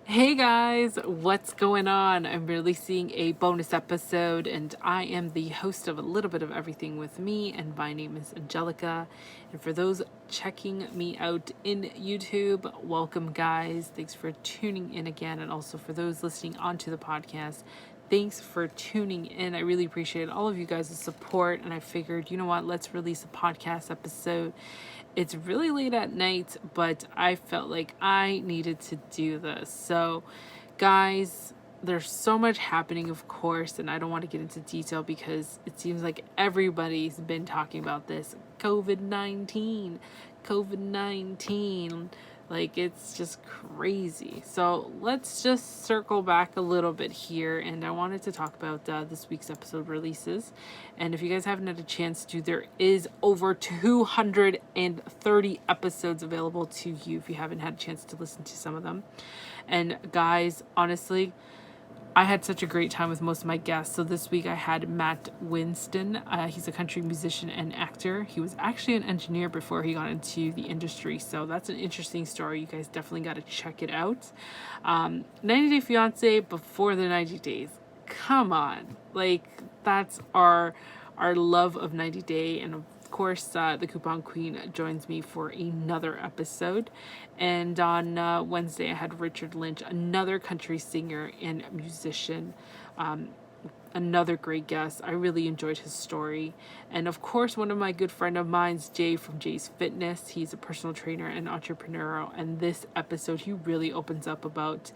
Hey guys, what's going on? I'm releasing a bonus episode, and I am the host of a little bit of everything with me, and my name is Angelica. And for those checking me out in YouTube, welcome guys. Thanks for tuning in again, and also for those listening onto the podcast, thanks for tuning in. I really appreciate all of you guys' support, and I figured, you know what, let's release a podcast episode. It's really late at night, but I felt like I needed to do this. So, guys, there's so much happening, of course, and I don't want to get into detail because it seems like everybody's been talking about this. COVID 19. COVID 19. Like, it's just crazy. So, let's just circle back a little bit here. And I wanted to talk about this week's episode releases. And if you guys haven't had a chance to, there is over 230 episodes available to you if you haven't had a chance to listen to some of them. And guys, honestly, I had such a great time with most of my guests. So this week I had Matt Winston. He's a country musician and actor. He was actually an engineer before he got into the industry. So that's an interesting story. You guys definitely got to check it out. 90 Day Fiance before the 90 days. Come on. Like, that's our love of 90 Day. And of course, the Coupon Queen joins me for another episode. And on Wednesday, I had Richard Lynch, another country singer and musician. Another great guest. I really enjoyed his story. And of course, one of my good friend of mine's, Jay from Jay's Fitness. He's a personal trainer and entrepreneur. And this episode, he really opens up about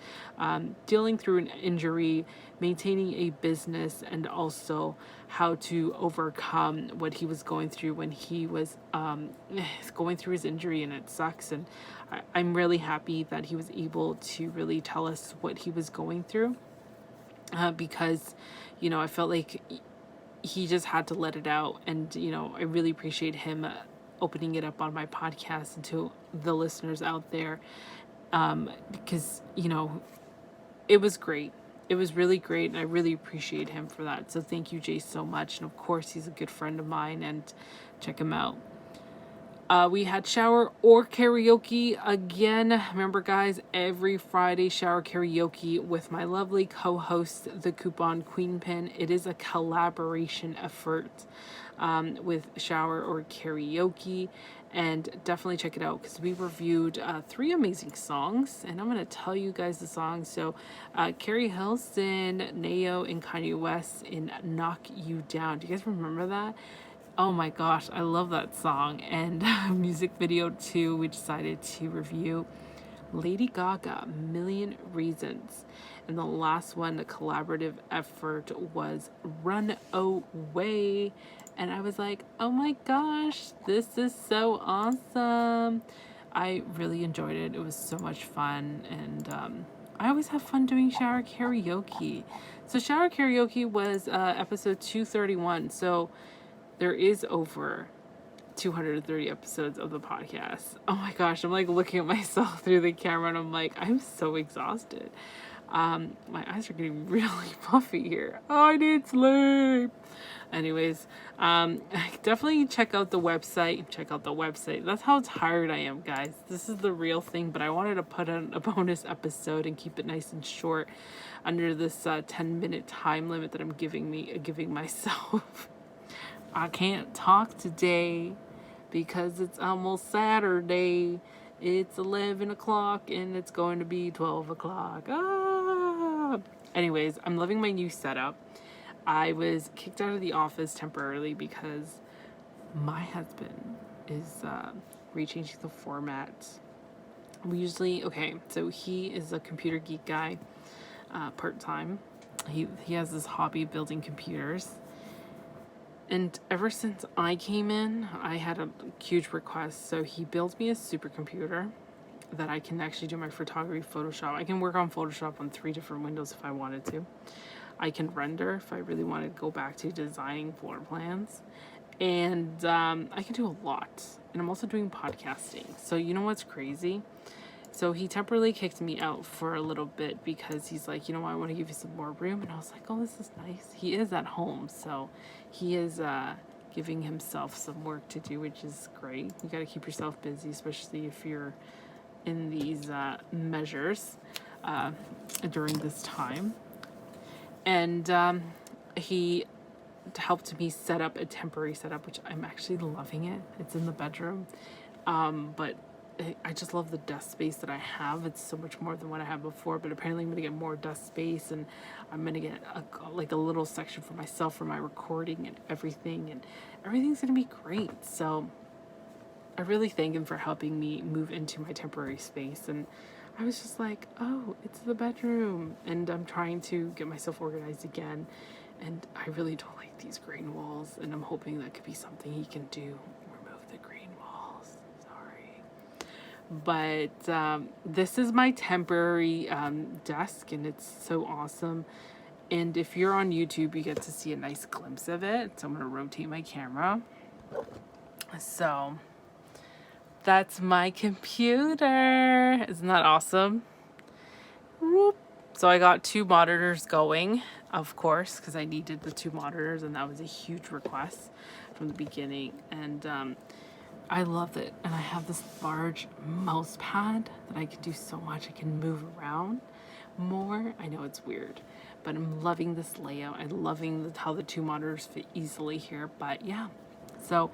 dealing through an injury, maintaining a business, and also how to overcome what he was going through when he was going through his injury, and it sucks. And I'm really happy that he was able to really tell us what he was going through. Because, I felt like he just had to let it out. And, I really appreciate him opening it up on my podcast and to the listeners out there. Because, it was great. It was really great. And I really appreciate him for that. So thank you, Jay, so much. And of course, he's a good friend of mine, and check him out. We had shower or karaoke again. Remember, guys, every Friday, shower karaoke with my lovely co-host, the Coupon Queen Pin. It is a collaboration effort with shower or karaoke. And definitely check it out because we reviewed 3 amazing songs. And I'm going to tell you guys the songs. So, Carrie Hilson, Neo, and Kanye West in Knock You Down. Do you guys remember that? Oh my gosh, I love that song. And music video too, we decided to review Lady Gaga, Million Reasons. And the last one, the collaborative effort, was Run Away. And I was like, oh my gosh, this is so awesome. I really enjoyed it. It was so much fun. And I always have fun doing shower karaoke. So shower karaoke was episode 231. So there is over 230 episodes of the podcast. Oh my gosh, I'm like looking at myself through the camera and I'm like, I'm so exhausted. My eyes are getting really puffy here. Oh, I need sleep. Anyways, definitely check out the website. Check out the website. That's how tired I am, guys. This is the real thing, but I wanted to put on a bonus episode and keep it nice and short under this 10-minute time limit that I'm giving myself. I can't talk today because it's almost Saturday. It's 11 o'clock and it's going to be 12 o'clock. Anyways, I'm loving my new setup. I was kicked out of the office temporarily because my husband is rechanging the format. So he is a computer geek guy, part-time. He has this hobby building computers. And ever since I came in, I had a huge request. So he built me a supercomputer that I can actually do my photography Photoshop. I can work on Photoshop on 3 different windows if I wanted to. I can render if I really want to go back to designing floor plans. And I can do a lot. And I'm also doing podcasting. So you know what's crazy? So he temporarily kicked me out for a little bit because he's like, I want to give you some more room. And I was like, oh, this is nice. He is at home, so he is giving himself some work to do, which is great. You got to keep yourself busy, especially if you're in these measures. during this time. And he helped me set up a temporary setup, which I'm actually loving it. It's in the bedroom. But I just love the desk space that I have. It's so much more than what I had before, but apparently I'm going to get more desk space, and I'm going to get a little section for myself for my recording and everything's going to be great. So I really thank him for helping me move into my temporary space. And I was just like, oh, it's the bedroom. And I'm trying to get myself organized again. And I really don't like these green walls. And I'm hoping that could be something he can do. Remove the green walls. Sorry. But this is my temporary desk. And it's so awesome. And if you're on YouTube, you get to see a nice glimpse of it. So I'm going to rotate my camera. So that's my computer. Isn't that awesome? Whoop. So I got 2 monitors going, of course, because I needed the 2 monitors, and that was a huge request from the beginning. And I love it. And I have this large mouse pad that I can do so much. I can move around more. I know it's weird, but I'm loving this layout. I'm loving how the 2 monitors fit easily here. But yeah. So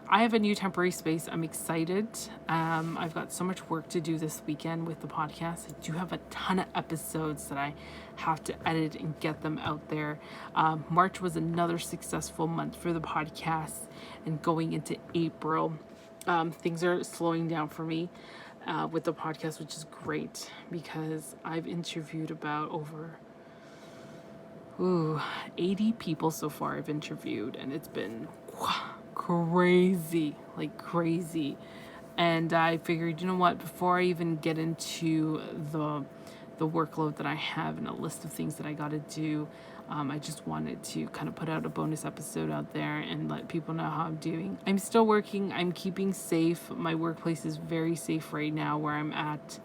I have a new temporary space. I'm excited. I've got so much work to do this weekend with the podcast. I do have a ton of episodes that I have to edit and get them out there. March was another successful month for the podcast, and going into April, things are slowing down for me with the podcast, which is great because I've interviewed about over 80 people so far. I've interviewed, and it's been crazy, like crazy. And I figured, you know what, before I even get into the workload that I have and a list of things that I got to do, I just wanted to kind of put out a bonus episode out there and let people know how I'm doing. I'm still working. I'm keeping safe. My workplace is very safe right now where I'm at,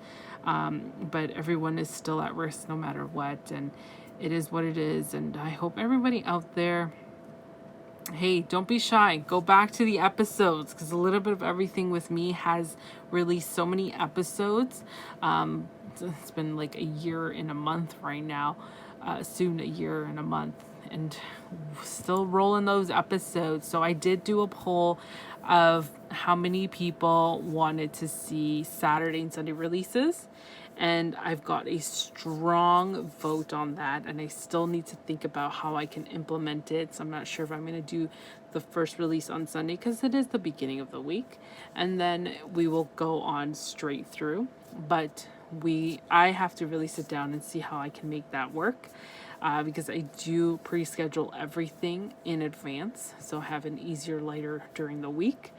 but everyone is still at risk no matter what, and it is what it is. And I hope everybody out there, hey, don't be shy. Go back to the episodes, because a little bit of everything with me has released so many episodes. It's been like a year and a month right now, soon a year and a month, and still rolling those episodes. So I did do a poll of how many people wanted to see Saturday and Sunday releases, and I've got a strong vote on that, and I still need to think about how I can implement it. So I'm not sure if I'm going to do the first release on Sunday because it is the beginning of the week, and then we will go on straight through. But I have to really sit down and see how I can make that work, because I do pre-schedule everything in advance, so I have an easier lighter during the week.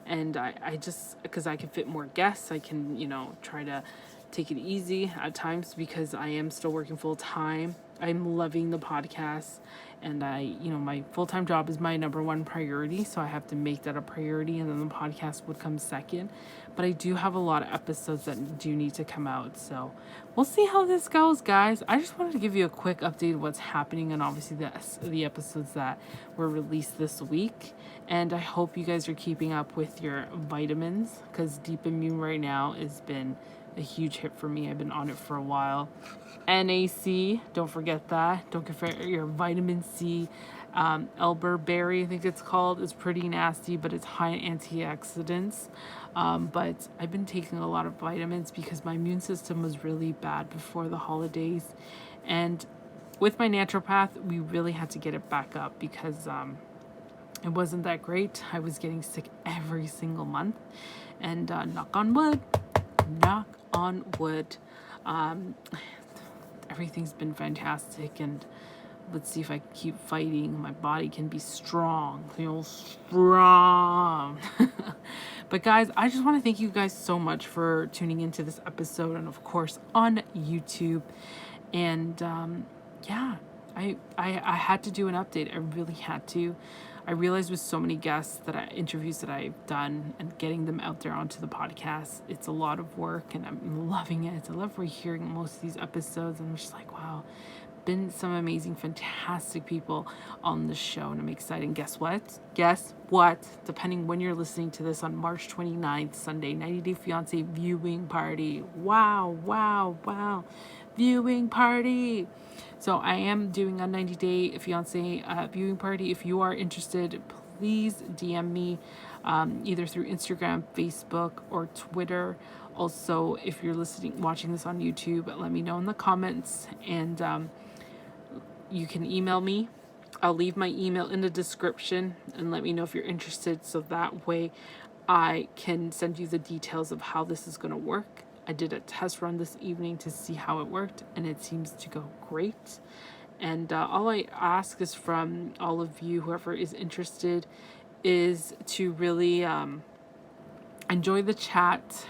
And I just, because I can fit more guests, I can, try to take it easy at times because I am still working full time. I'm loving the podcast, and my full-time job is my number one priority, so I have to make that a priority, and then the podcast would come second. But I do have a lot of episodes that do need to come out, so we'll see how this goes, guys. I just wanted to give you a quick update of what's happening, and obviously the episodes that were released this week. And I hope you guys are keeping up with your vitamins, because Deep Immune right now has been a huge hit for me. I've been on it for a while. NAC, don't forget that. Don't forget your vitamin C. Elderberry, I think it's called. It's pretty nasty, but it's high in antioxidants. But I've been taking a lot of vitamins because my immune system was really bad before the holidays. And with my naturopath, we really had to get it back up because it wasn't that great. I was getting sick every single month. And knock on wood, everything's been fantastic, and let's see if I can keep fighting. My body can be strong, strong. But guys, I just want to thank you guys so much for tuning into this episode, and of course on YouTube. And I had to do an update. I really had to. I realized with so many guests interviews that I've done and getting them out there onto the podcast, it's a lot of work, and I'm loving it. I love rehearing most of these episodes, and I'm just like, wow, been some amazing, fantastic people on the show, and I'm excited. Guess what? Depending when you're listening to this, on March 29th, Sunday, 90 Day Fiance viewing party. Wow. viewing party. So I am doing a 90-day Fiance viewing party. If you are interested, please DM me either through Instagram, Facebook, or Twitter. Also, if you're watching this on YouTube, let me know in the comments, and you can email me. I'll leave my email in the description, and let me know if you're interested, so that way I can send you the details of how this is going to work. I did a test run this evening to see how it worked, and it seems to go great. And all I ask is from all of you, whoever is interested, is to really enjoy the chat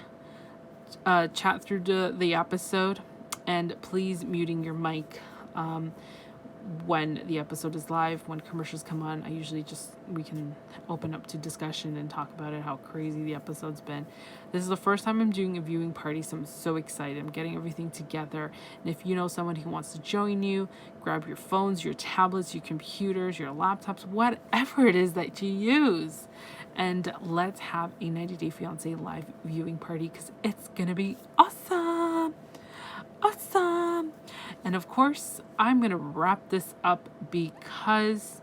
through the episode, and please muting your mic when the episode is live. When commercials come on, I usually we can open up to discussion and talk about it, how crazy the episode's been. This is the first time I'm doing a viewing party, so I'm so excited. I'm getting everything together, and if you know someone who wants to join you, grab your phones, your tablets, your computers, your laptops, whatever it is that you use, and let's have a 90-Day Fiance live viewing party, because it's gonna be awesome. And of course, I'm gonna wrap this up because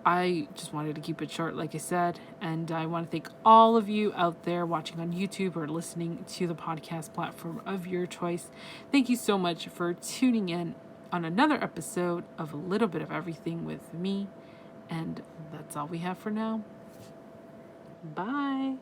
I just wanted to keep it short, like I said, and I want to thank all of you out there watching on YouTube or listening to the podcast platform of your choice. Thank you so much for tuning in on another episode of A Little Bit of Everything with me, and that's all we have for now. Bye.